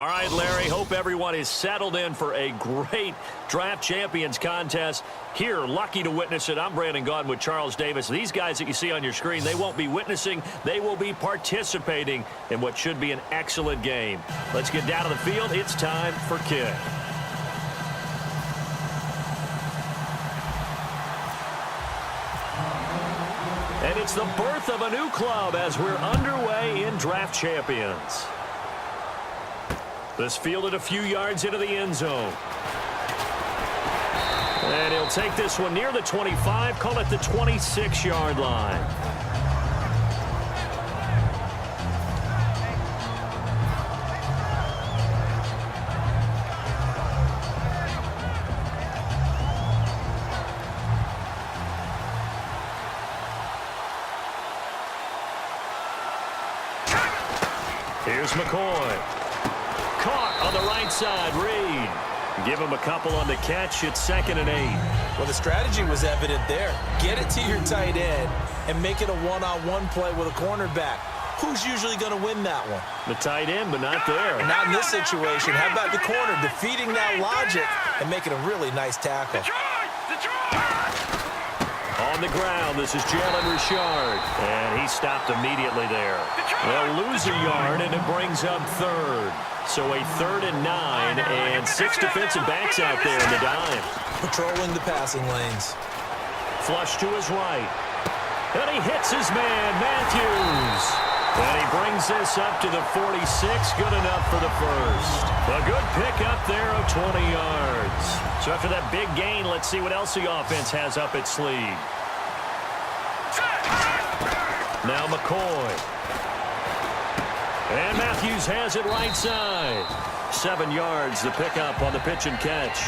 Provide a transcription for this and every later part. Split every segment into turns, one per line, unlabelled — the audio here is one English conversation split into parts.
All right, Larry, hope everyone is settled in for a great Draft Champions contest. Here, lucky to witness it. I'm Brandon Gaudin with Charles Davis. These guys that you see on your screen, they won't be witnessing. They will be participating in what should be an excellent game. Let's get down to the field. It's time for kick. And it's the birth of a new club as we're underway in Draft Champions. This fielded a few yards into the end zone. And he'll take this one near the 25, call it the 26-yard line. Here's McCoy. Caught on the right side, Reed. Give him a couple on the catch. It's 2nd and 8.
Well, the strategy was evident there. Get it to your tight end and make it a one-on-one play with a cornerback. Who's usually going to win that one?
The tight end, but not there.
Not in this situation. How about the corner defeating that logic and making a really nice tackle?
On the ground, this is Jalen Richard, and he stopped immediately there. They'll lose a yard, and it brings up 3rd. So a 3rd and 9, and 6 defensive backs out there in the dime.
Patrolling the passing lanes.
Flush to his right. And he hits his man, Matthews. And he brings this up to the 46, good enough for the first. A good pickup there of 20 yards. So after that big gain, let's see what else the offense has up its sleeve. Now McCoy. And Matthews has it right side. 7 yards, the pickup on the pitch and catch.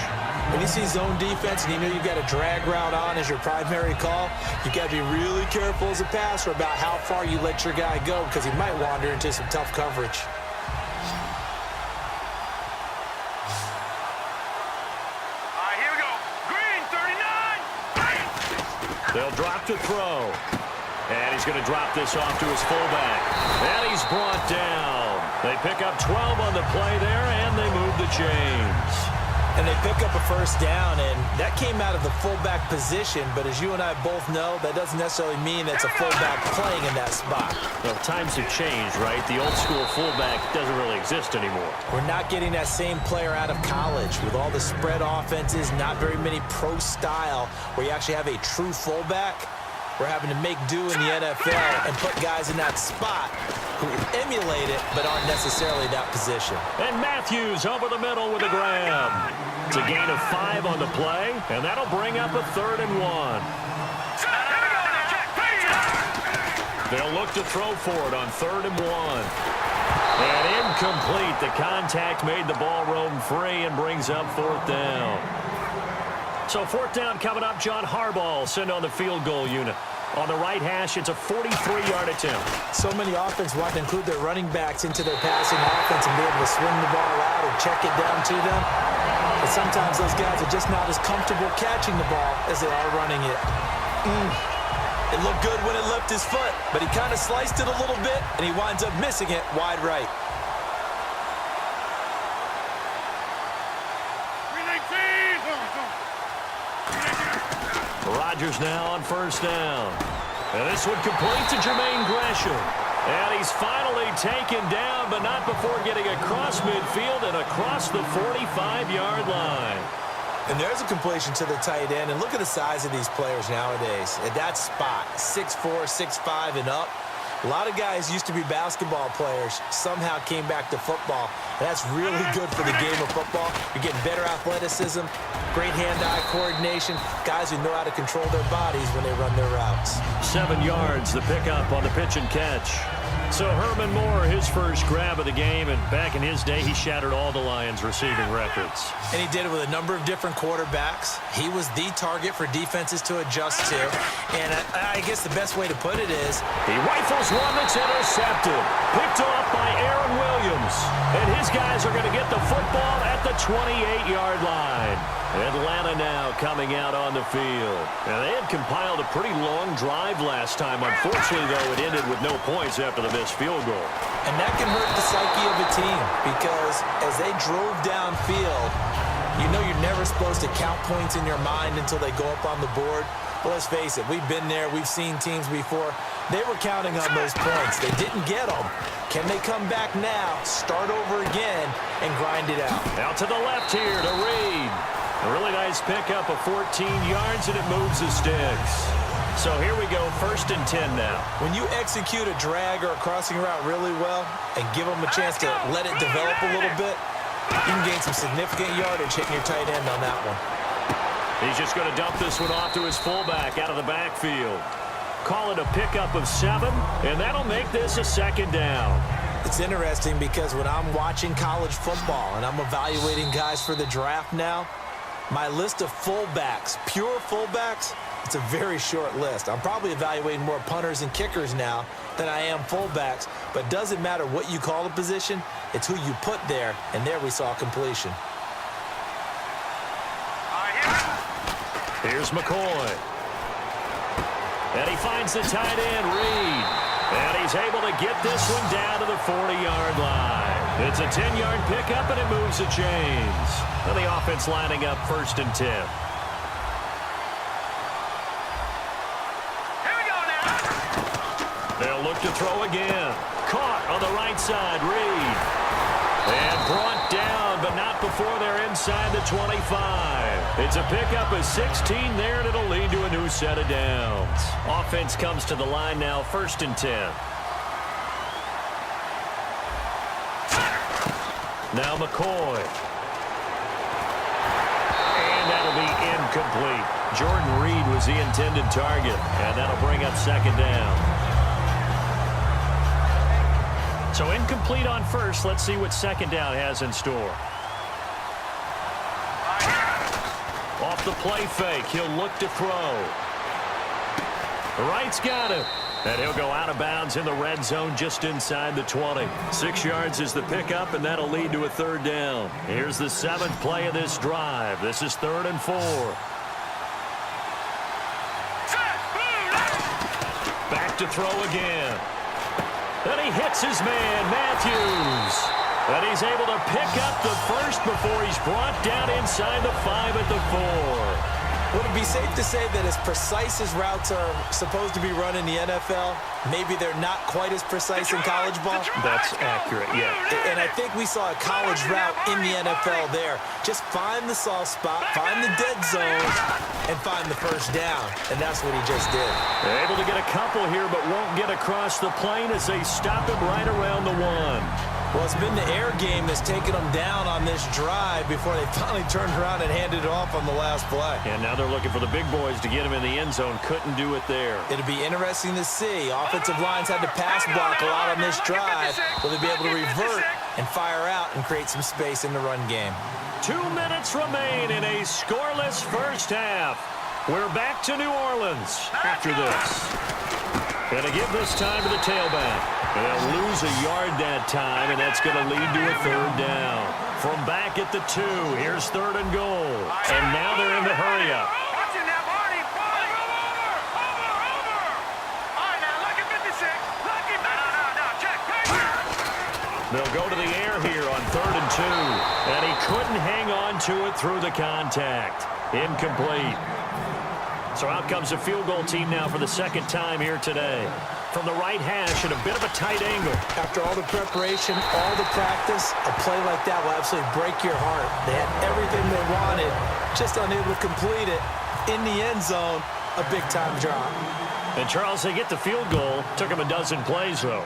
When you see zone defense and you know you've got a drag route on as your primary call, you've got to be really careful as a passer about how far you let your guy go because he might wander into some tough coverage.
All right, here we go. Green, 39.
They'll drop to throw. And he's going to drop this off to his fullback. And he's brought down. They pick up 12 on the play there, and they move the chains.
And they pick up a first down, and that came out of the fullback position. But as you and I both know, that doesn't necessarily mean it's a fullback playing in that spot.
Well, times have changed, right? The old school fullback doesn't really exist anymore.
We're not getting that same player out of college with all the spread offenses, not very many pro style, where you actually have a true fullback. We're having to make do in the NFL and put guys in that spot who emulate it but aren't necessarily that position.
And Matthews over the middle with a grab. It's a gain of 5 on the play, and that'll bring up a 3rd and 1. They'll look to throw for it on 3rd and 1. And incomplete. The contact made the ball roam free and brings up 4th down. So 4th down coming up. John Harbaugh sent on the field goal unit. On the right hash, it's a 43-yard attempt.
So many offense want to include their running backs into their passing offense and be able to swing the ball out or check it down to them. But sometimes those guys are just not as comfortable catching the ball as they are running it. It looked good when it left his foot, but he kind of sliced it a little bit, and he winds up missing it wide right.
Rodgers now on 1st down. And this one complete to Jermaine Gresham. And he's finally taken down, but not before getting across midfield and across the 45-yard line.
And there's a completion to the tight end. And look at the size of these players nowadays. At that spot, 6'4", 6'5", and up. A lot of guys used to be basketball players, somehow came back to football. And that's really good for the game of football. You're getting better athleticism, great hand-eye coordination, guys who know how to control their bodies when they run their routes.
7 yards, the pickup on the pitch and catch. So Herman Moore, his first grab of the game, and back in his day, he shattered all the Lions' receiving records.
And he did it with a number of different quarterbacks. He was the target for defenses to adjust to. And I guess the best way to put it is,
he rifles one that's intercepted. Picked off by Aaron Williams. And his guys are going to get the football at the 28-yard line. Atlanta now coming out on the field. Now, they had compiled a pretty long drive last time. Unfortunately, though, it ended with no points after the missed field goal.
And that can hurt the psyche of a team because as they drove downfield, you know you're never supposed to count points in your mind until they go up on the board. But let's face it, we've been there. We've seen teams before. They were counting on those points. They didn't get them. Can they come back now, start over again, and grind it out?
Out to the left here to Reed. A really nice pickup of 14 yards, and it moves the sticks. So here we go, 1st and 10 now.
When you execute a drag or a crossing route really well and give them a chance to let it develop a little bit, you can gain some significant yardage hitting your tight end on that one.
He's just going to dump this one off to his fullback out of the backfield. Call it a pickup of 7, and that'll make this a 2nd down.
It's interesting because when I'm watching college football and I'm evaluating guys for the draft now, my list of fullbacks, pure fullbacks, it's a very short list. I'm probably evaluating more punters and kickers now than I am fullbacks, but it doesn't matter what you call the position, it's who you put there, and there we saw completion.
Here's McCoy. And he finds the tight end, Reed. And he's able to get this one down to the 40-yard line. It's a 10-yard pickup, and it moves the chains. And the offense lining up 1st and 10.
Here we go now.
They'll look to throw again. Caught on the right side, Reed. And brought down, but not before they're inside the 25. It's a pickup of 16 there, and it'll lead to a new set of downs. Offense comes to the line now, 1st and 10. Now McCoy. And that'll be incomplete. Jordan Reed was the intended target, and that'll bring up 2nd down. So incomplete on 1st. Let's see what 2nd down has in store. Off the play fake, he'll look to throw. Wright's got it. And he'll go out of bounds in the red zone just inside the 20. 6 yards is the pickup, and that'll lead to a 3rd down. Here's the 7th play of this drive. This is 3rd and 4. Back to throw again. And he hits his man, Matthews. And he's able to pick up the 1st before he's brought down inside the 5 at the 4.
Would it be safe to say that as precise as routes are supposed to be run in the NFL, maybe they're not quite as precise in college ball?
That's accurate, yeah.
And I think we saw a college route in the NFL there. Just find the soft spot, find the dead zone, and find the 1st down. And that's what he just did.
They're able to get a couple here, but won't get across the plane as they stop him right around the 1.
Well, it's been the air game that's taken them down on this drive before they finally turned around and handed it off on the last play.
And now they're looking for the big boys to get him in the end zone. Couldn't do it there.
It'll be interesting to see. Offensive lines had to pass block a lot on this drive. Will they be able to revert and fire out and create some space in the run game?
2 minutes remain in a scoreless 1st half. We're back to New Orleans after this. Going to give this time to the tailback. They'll lose a yard that time, and that's going to lead to a 3rd down. From back at the 2, here's 3rd and goal. And now they're in the hurry up.
Watching that, Marty. Over. All right, now, look at 56. Look at no. Check.
They'll go to the air here on 3rd and 2. And he couldn't hang on to it through the contact. Incomplete. So out comes a field goal team now for the 2nd time here today. From the right hash at a bit of a tight angle.
After all the preparation, all the practice, a play like that will absolutely break your heart. They had everything they wanted, just unable to complete it. In the end zone, a big-time drop.
And, Charles, they get the field goal. Took him a dozen plays, though.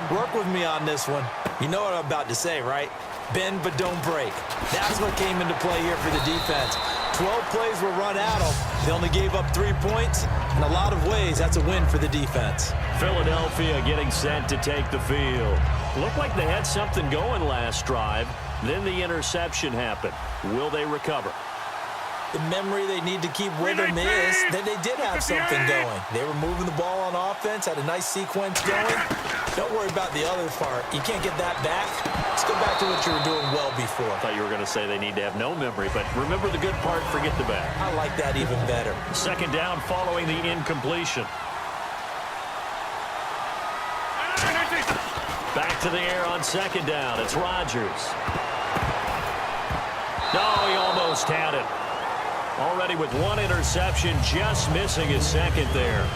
Work with me on this one. You know what I'm about to say, right? Bend but don't break. That's what came into play here for the defense. 12 plays were run at them. They only gave up 3 points. In a lot of ways, that's a win for the defense.
Philadelphia getting set to take the field. Looked like they had something going last drive. Then the interception happened. Will they recover?
The memory they need to keep with them is that they did have something going. They were moving the ball on offense, had a nice sequence going. Don't worry about the other part. You can't get that back. Just Just go back to what you were doing well before.
I thought you were going to say they need to have no memory, but remember the good part, forget the bad.
I like that even better.
Second down following the incompletion. Back to the air on second down. It's Rodgers. No, he almost had it. Already with one interception, just missing his second there.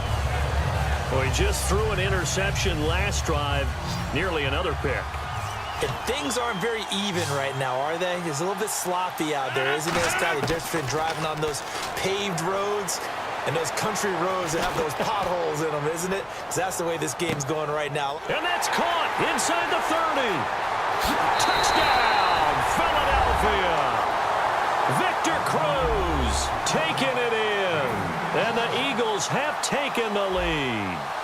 Well, he just threw an interception last drive, nearly another pick.
And things aren't very even right now, are they? It's a little bit sloppy out there, isn't it? It's kind of different driving on those paved roads and those country roads that have those potholes in them, isn't it? Because that's the way this game's going right now.
And that's caught inside the 30. Touchdown, Philadelphia. Victor Cruz taking it in. And the Eagles have taken the lead.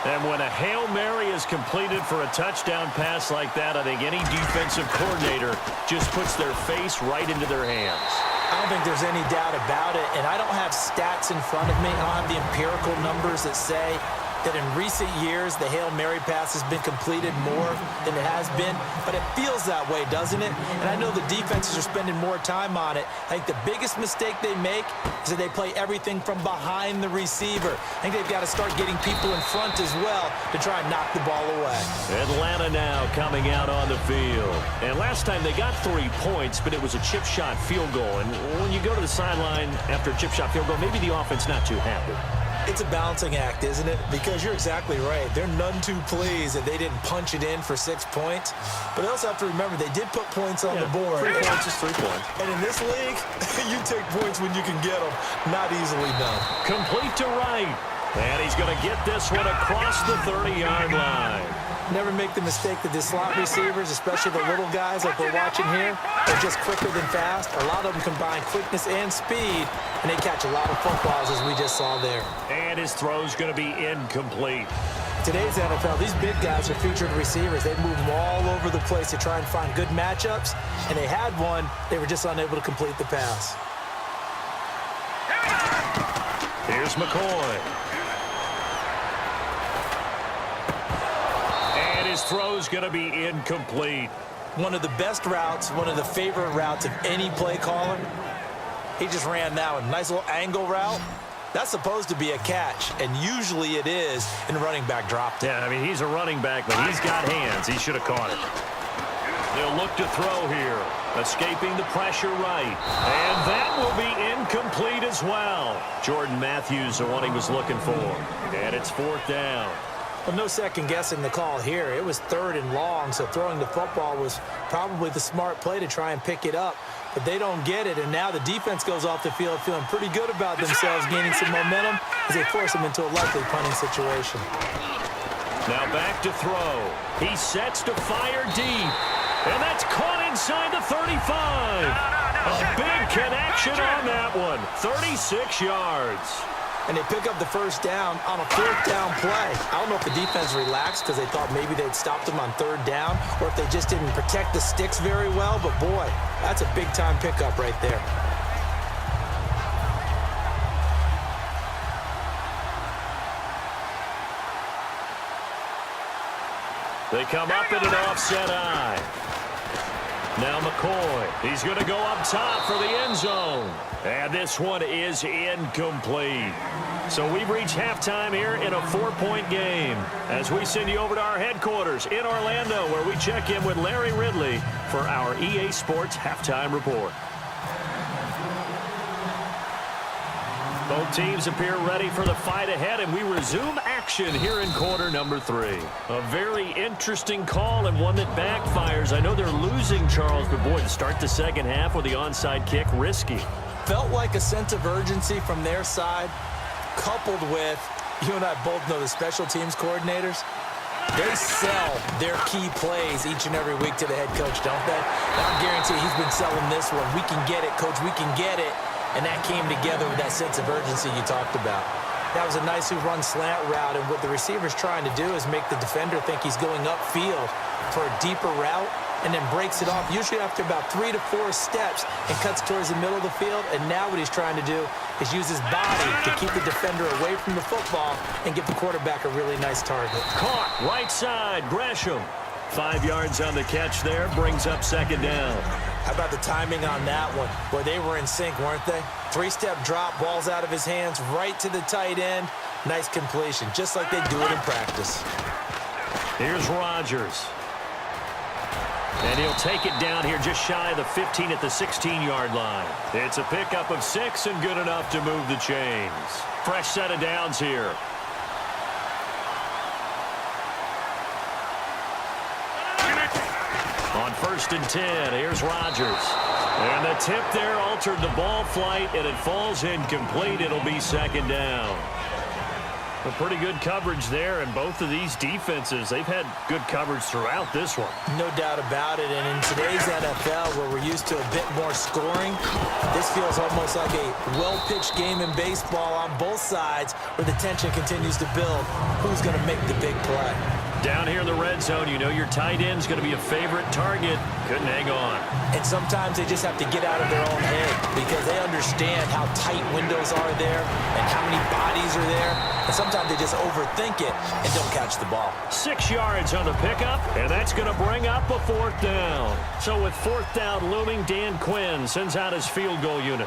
And when a Hail Mary is completed for a touchdown pass like that, I think any defensive coordinator just puts their face right into their hands.
I don't think there's any doubt about it, and I don't have stats in front of me. I don't have the empirical numbers that say that in recent years the Hail Mary pass has been completed more than it has been, but it feels that way, doesn't it? And I know the defenses are spending more time on it. I think the biggest mistake they make is that they play everything from behind the receiver. I think they've got to start getting people in front as well to try and knock the ball away.
Atlanta now coming out on the field. And last time they got 3 points, but it was a chip shot field goal. And when you go to the sideline after a chip shot field goal, maybe the offense not too happy.
It's a balancing act, isn't it? Because you're exactly right. They're none too pleased that they didn't punch it in for 6 points. But they also have to remember they did put points on the board.
3 points is 3 points.
And in this league, you take points when you can get them. Not easily done.
Complete to right. And he's going to get this one across the 30-yard line.
Never make the mistake that the slot receivers, especially the little guys like we're watching here, are just quicker than fast. A lot of them combine quickness and speed, and they catch a lot of footballs, as we just saw there.
And his throw's going to be incomplete.
Today's NFL, these big guys are featured receivers. They move them all over the place to try and find good matchups, and they had one. They were just unable to complete the pass.
Here's McCoy. His throw's going to be incomplete.
One of the best routes, one of the favorite routes of any play caller. He just ran that one. Nice little angle route. That's supposed to be a catch, and usually it is, and the running back dropped it.
Yeah, I mean, he's a running back, but he's got hands. He should have caught it. They'll look to throw here. Escaping the pressure right. And that will be incomplete as well. Jordan Matthews, the one he was looking for. And it's 4th down.
Well, no second guessing the call here. It was 3rd and long, so throwing the football was probably the smart play to try and pick it up. But they don't get it, and now the defense goes off the field feeling pretty good about themselves, gaining some momentum as they force them into a likely punting situation.
Now back to throw. He sets to fire deep, and that's caught inside the 35. A big connection on that one. 36 yards.
And they pick up the first down on a 4th down play. I don't know if the defense relaxed because they thought maybe they'd stopped them on 3rd down, or if they just didn't protect the sticks very well. But, boy, that's a big-time pickup right there.
They come up in an offset eye. Now McCoy. He's going to go up top for the end zone. And this one is incomplete. So we've reached halftime here in a 4-point game as we send you over to our headquarters in Orlando, where we check in with Larry Ridley for our EA Sports Halftime Report. Both teams appear ready for the fight ahead, and we resume action here in quarter number 3. A very interesting call and one that backfires. I know they're losing, Charles, but boy, to start the second half with the onside kick, risky.
Felt like a sense of urgency from their side, coupled with, you and I both know the special teams coordinators, they sell their key plays each and every week to the head coach, don't they? I guarantee he's been selling this one. We can get it, coach, we can get it. And that came together with that sense of urgency you talked about. That was a nicely run slant route, and what the receiver's trying to do is make the defender think he's going upfield for a deeper route, and then breaks it off, usually after about 3 to 4 steps, and cuts towards the middle of the field. And now what he's trying to do is use his body to keep the defender away from the football and give the quarterback a really nice target.
Caught right side, Gresham. 5 yards on the catch there, brings up second down.
How about the timing on that one? Boy, they were in sync, weren't they? 3-step drop, ball's out of his hands, right to the tight end. Nice completion, just like they do it in practice.
Here's Rodgers. And he'll take it down here just shy of the 15 at the 16-yard line. It's a pickup of 6 and good enough to move the chains. Fresh set of downs here. On 1st and 10, here's Rodgers. And the tip there altered the ball flight, and it falls incomplete. It'll be second down. A pretty good coverage there, and both of these defenses, they've had good coverage throughout this one.
No doubt about it, and in today's NFL, where we're used to a bit more scoring, this feels almost like a well-pitched game in baseball on both sides, where the tension continues to build. Who's going to make the big play?
Down here in the red zone, you know your tight end's going to be a favorite target. Couldn't hang on.
And sometimes they just have to get out of their own head because they understand how tight windows are there and how many bodies are there. And sometimes they just overthink it and don't catch the ball.
6 yards on the pickup, and that's going to bring up a 4th down. So with 4th down looming, Dan Quinn sends out his field goal unit.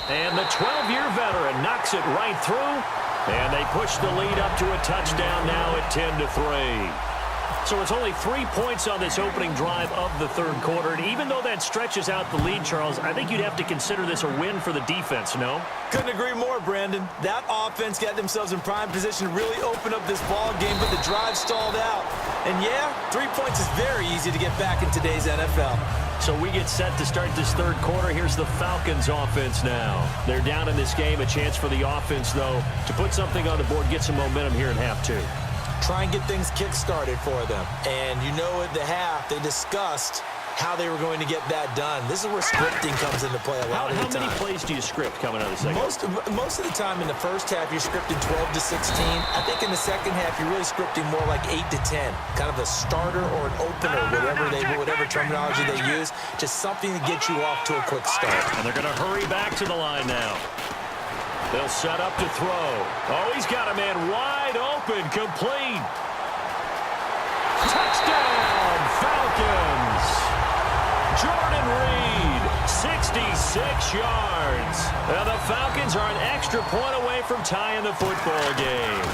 And the 12-year veteran knocks it right through. And they push the lead up to a touchdown now at 10-3. So it's only 3 points on this opening drive of the third quarter. And even though that stretches out the lead, Charles, I think you'd have to consider this a win for the defense, no?
Couldn't agree more, Brandon. That offense got themselves in prime position to really open up this ball game, but the drive stalled out. And yeah, 3 points is very easy to get back in today's NFL.
So we get set to start this third quarter. Here's the Falcons offense now. They're down in this game. A chance for the offense, though, to put something on the board, get some momentum here in half two.
Try and get things kick-started for them. And you know at the half, they discussed how they were going to get that done. This is where scripting comes into play a lot of the time.
How many plays do you script coming out of the second?
Most of the time in the first half, you're scripting 12 to 16. I think in the second half, you're really scripting more like 8 to 10. Kind of a starter or an opener, whatever terminology they use. Just something to get you off to a quick start.
And they're going to hurry back to the line now. They'll set up to throw. Oh, he's got a man wide open, complete. Touchdown, Falcons. Jordan Reed, 66 yards. Now the Falcons are an extra point away from tying the football game.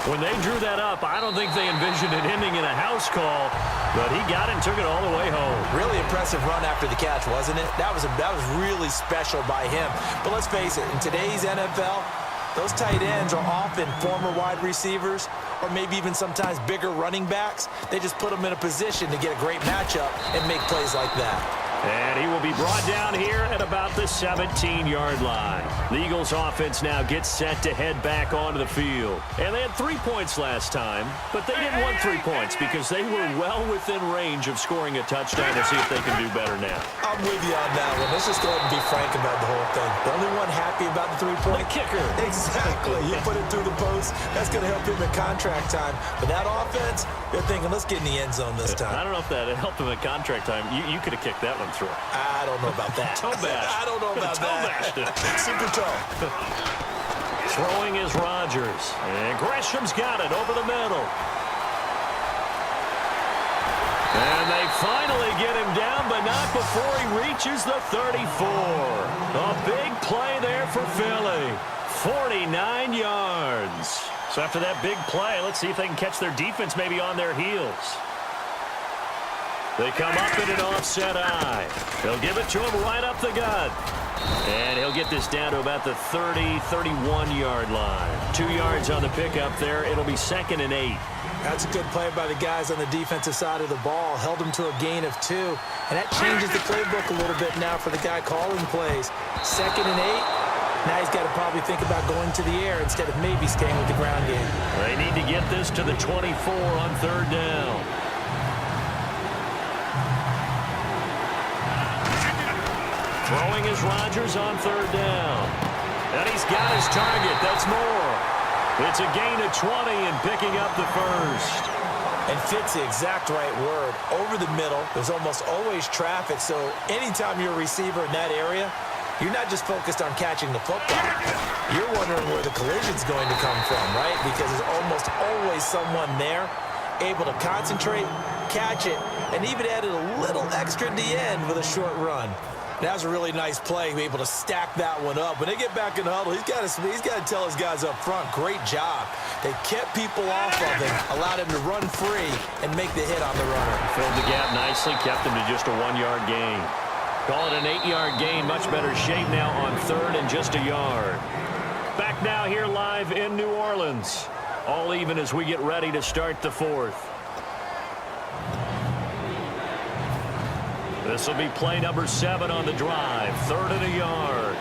When they drew that up, I don't think they envisioned it ending in a house call, but he got it and took it all the way home.
Really impressive run after the catch, wasn't it? That was really special by him. But let's face it, in today's NFL, those tight ends are often former wide receivers or maybe even sometimes bigger running backs. They just put them in a position to get a great matchup and make plays like that.
And he will be brought down here at about the 17-yard line. The Eagles offense now gets set to head back onto the field. And they had 3 points last time, but they didn't want 3 points because they were well within range of scoring a touchdown to see if they can do better now.
I'm with you on that one. Let's just go ahead and be frank about the whole thing. The only one happy about the 3-point
kicker.
Exactly. You put it through the post. That's going to help him in contract time. But that offense, they're thinking, let's get in the end zone this time.
I don't know if that helped him in contract time. You could have kicked that one through.
I don't know about that.
Toe bash.
I don't know about that. Super toe.
Throwing is Rodgers. And Gresham's got it over the middle. And they finally get him down, but not before he reaches the 34. A big play there for Philly. 49 yards. So after that big play, let's see if they can catch their defense maybe on their heels. They come up in an offset eye. They'll give it to him right up the gut. And he'll get this down to about the 30, 31-yard line. 2 yards on the pickup there. It'll be 2nd and 8.
That's a good play by the guys on the defensive side of the ball. Held him to a gain of 2. And that changes the playbook a little bit now for the guy calling plays. 2nd and 8. Now he's got to probably think about going to the air instead of maybe staying with the ground game.
They need to get this to the 24 on 3rd down. Throwing is Rodgers on 3rd down. And he's got his target. That's more. It's a gain of 20 and picking up the first.
And fits the exact right word. Over the middle, there's almost always traffic. So anytime you're a receiver in that area, you're not just focused on catching the football. You're wondering where the collision's going to come from, right? Because there's almost always someone there able to concentrate, catch it, and even added a little extra at the end with a short run. That was a really nice play, be able to stack that one up. When they get back in the huddle, he's got to tell his guys up front, great job. They kept people off of him, allowed him to run free and make the hit on the runner.
Filled the gap nicely, kept him to just a 1-yard gain. Call it an 8-yard gain, much better shape now on 3rd and just a yard. Back now here live in New Orleans. All even as we get ready to start the 4th. This will be play number 7 on the drive. 3rd and a yard.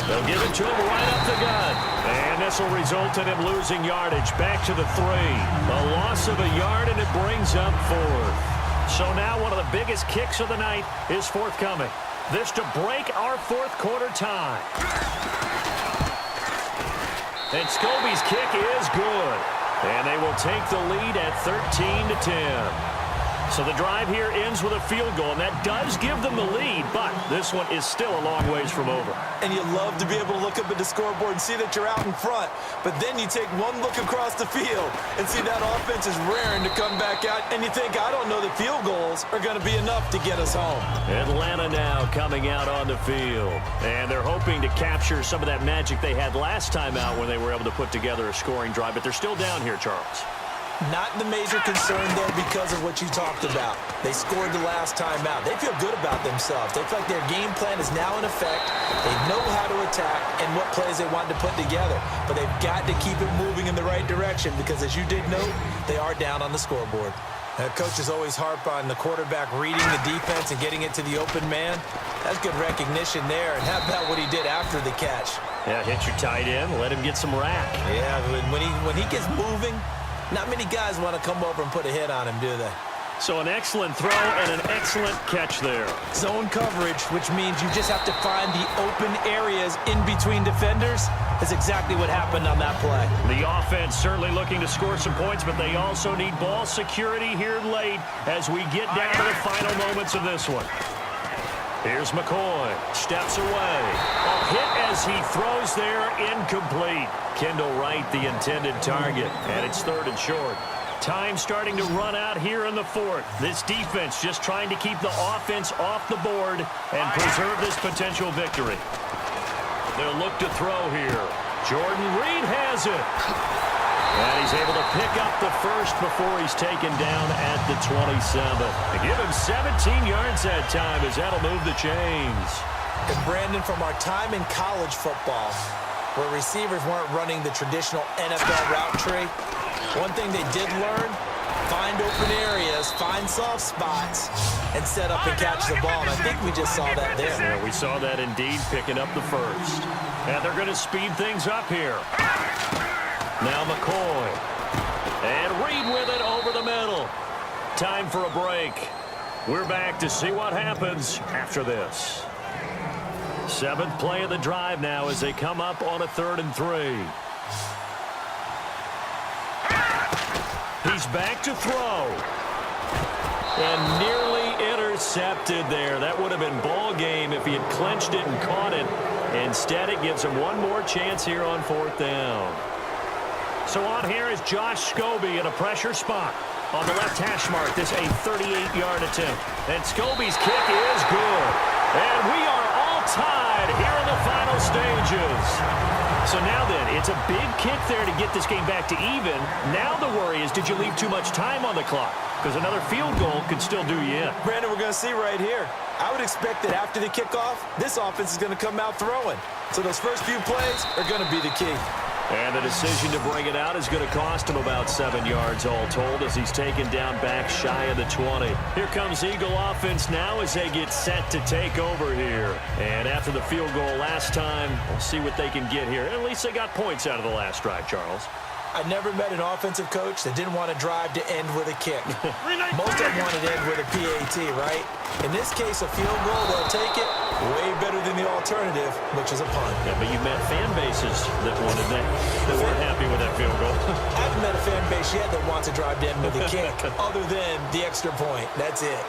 They'll give it to him right up the gut. And this will result in him losing yardage. Back to the 3. A loss of a yard, and it brings up 4th. So now one of the biggest kicks of the night is forthcoming. This to break our 4th quarter tie. And Scobie's kick is good. And they will take the lead at 13-10. So the drive here ends with a field goal, and that does give them the lead, but this one is still a long ways from over.
And you love to be able to look up at the scoreboard and see that you're out in front, but then you take one look across the field and see that offense is raring to come back out, and you think, I don't know that field goals are going to be enough to get us home.
Atlanta now coming out on the field, and they're hoping to capture some of that magic they had last time out when they were able to put together a scoring drive, but they're still down here, Charles.
Not the major concern, though, because of what you talked about. They scored the last time out. They feel good about themselves. They feel like their game plan is now in effect. They know how to attack and what plays they want to put together. But they've got to keep it moving in the right direction because, as you did note, they are down on the scoreboard. Coaches always harp on the quarterback reading the defense and getting it to the open man. That's good recognition there. And how about what he did after the catch?
Yeah, hit your tight end, let him get some rack.
Yeah, when he gets moving, not many guys want to come over and put a hit on him, do they?
So an excellent throw and an excellent catch there.
Zone coverage, which means you just have to find the open areas in between defenders. That's exactly what happened on that play.
The offense certainly looking to score some points, but they also need ball security here late as we get down to the final moments of this one. Here's McCoy. Steps away. A hit as he throws there, incomplete. Kendall Wright, the intended target, and it's 3rd and short. Time starting to run out here in the 4th. This defense just trying to keep the offense off the board and preserve this potential victory. They'll look to throw here. Jordan Reed has it. And he's able to pick up the first before he's taken down at the 27. They give him 17 yards that time as that'll move the chains.
And Brandon, from our time in college football, where receivers weren't running the traditional NFL route tree, one thing they did learn, find open areas, find soft spots, and set up and catch the ball. And I think we just saw that there.
Yeah, we saw that indeed, picking up the first. And they're going to speed things up here. Now McCoy. And Reed with it over the middle. Time for a break. We're back to see what happens after this. 7th play of the drive now as they come up on a 3rd and 3. He's back to throw. And nearly intercepted there. That would have been ball game if he had clenched it and caught it. Instead, it gives him one more chance here on 4th down. So on here is Josh Scobie in a pressure spot. On the left hash mark, this a 38-yard attempt. And Scobie's kick is good. And we are all tied here in the final stages. So now then, it's a big kick there to get this game back to even. Now the worry is, did you leave too much time on the clock? Because another field goal could still do you in.
Brandon, we're going to see right here. I would expect that after the kickoff, this offense is going to come out throwing. So those first few plays are going to be the key.
And the decision to bring it out is going to cost him about 7 yards all told as he's taken down back shy of the 20. Here comes Eagle offense now as they get set to take over here. And after the field goal last time, we'll see what they can get here. At least they got points out of the last drive, Charles.
I never met an offensive coach that didn't want to drive to end with a kick. Most of them wanted to end with a PAT, right? In this case, a field goal, they'll take it way better than the alternative, which is a punt.
Yeah, but you met fan bases that wanted that weren't happy with that field goal.
I haven't met a fan base yet that wants to drive to end with a kick, other than the extra point. That's it.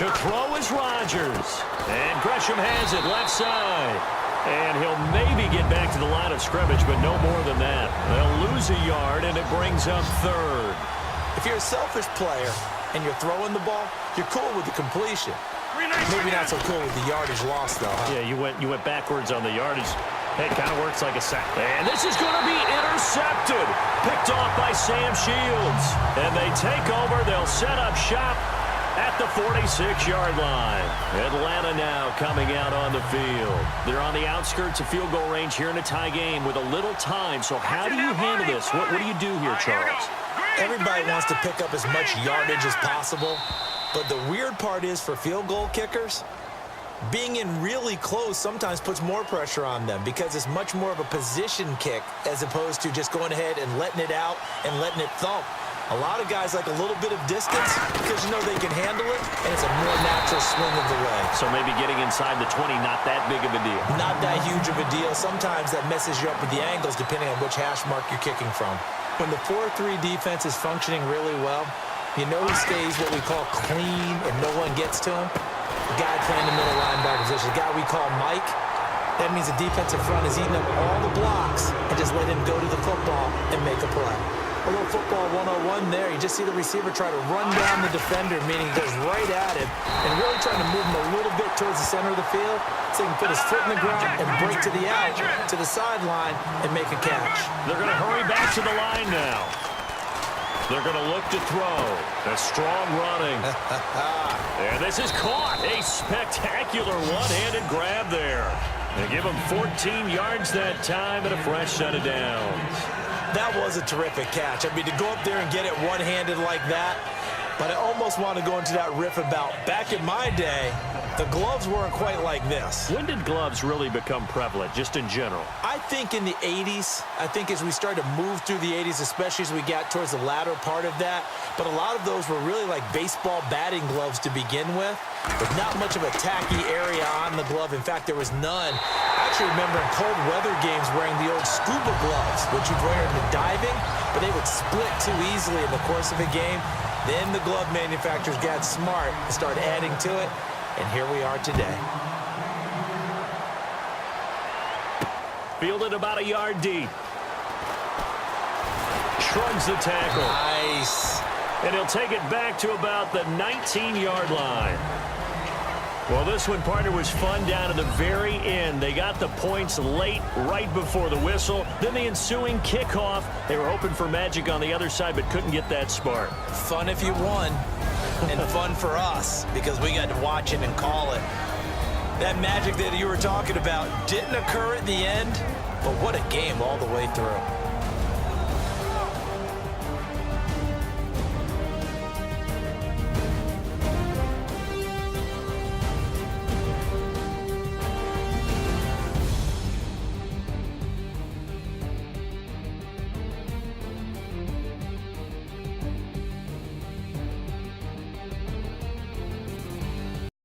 To throw is Rodgers. And Gresham has it left side. And he'll maybe get back to the line of scrimmage, but no more than that. They'll lose a yard, and it brings up third.
If you're a selfish player and you're throwing the ball, you're cool with the completion. Maybe not so cool with the yardage loss, though, huh?
Yeah, you went backwards on the yardage. Hey, it kind of works like a sack. And this is going to be intercepted. Picked off by Sam Shields. And they take over. They'll set up shop at the 46-yard line. Atlanta now coming out on the field. They're on the outskirts of field goal range here in a tie game with a little time. So how do you handle this? What do you do here, Charles?
Everybody wants to pick up as much yardage as possible. But the weird part is for field goal kickers, being in really close sometimes puts more pressure on them because it's much more of a position kick as opposed to just going ahead and letting it out and letting it thump. A lot of guys like a little bit of distance because you know they can handle it, and it's a more natural swing of the leg.
So maybe getting inside the 20, not that big of a deal.
Not that huge of a deal. Sometimes that messes you up with the angles depending on which hash mark you're kicking from. When the 4-3 defense is functioning really well, you know he stays what we call clean and no one gets to him. The guy playing the middle linebacker position, the guy we call Mike, that means the defensive front is eating up all the blocks and just let him go to the football and make a play. A little football 101 there. You just see the receiver try to run down the defender, meaning he goes right at him and really trying to move him a little bit towards the center of the field so he can put his foot in the ground and break to the out, to the sideline, and make a catch.
They're going to hurry back to the line now. They're going to look to throw. A strong running. And this is caught. A spectacular one-handed grab there. They give him 14 yards that time and a fresh set of downs.
That was a terrific catch. I mean, to go up there and get it one-handed like that, but I almost want to go into that riff about back in my day, the gloves weren't quite like this.
When did gloves really become prevalent, just in general?
I think in the 80s. I think as we started to move through the 80s, especially as we got towards the latter part of that. But a lot of those were really like baseball batting gloves to begin with not much of a tacky area on the glove. In fact, there was none. I actually remember in cold weather games wearing the old scuba gloves, which you'd wear in the diving, but they would split too easily in the course of a game. Then the glove manufacturers got smart and started adding to it. And here we are today.
Fielded about a yard deep. Shrugs the tackle.
Nice.
And he'll take it back to about the 19-yard line. Well, this one, partner, was fun down to the very end. They got the points late, right before the whistle. Then the ensuing kickoff. They were hoping for magic on the other side, but couldn't get that spark.
Fun if you won. And fun for us because we got to watch it and call it. That magic that you were talking about didn't occur at the end, but what a game all the way through.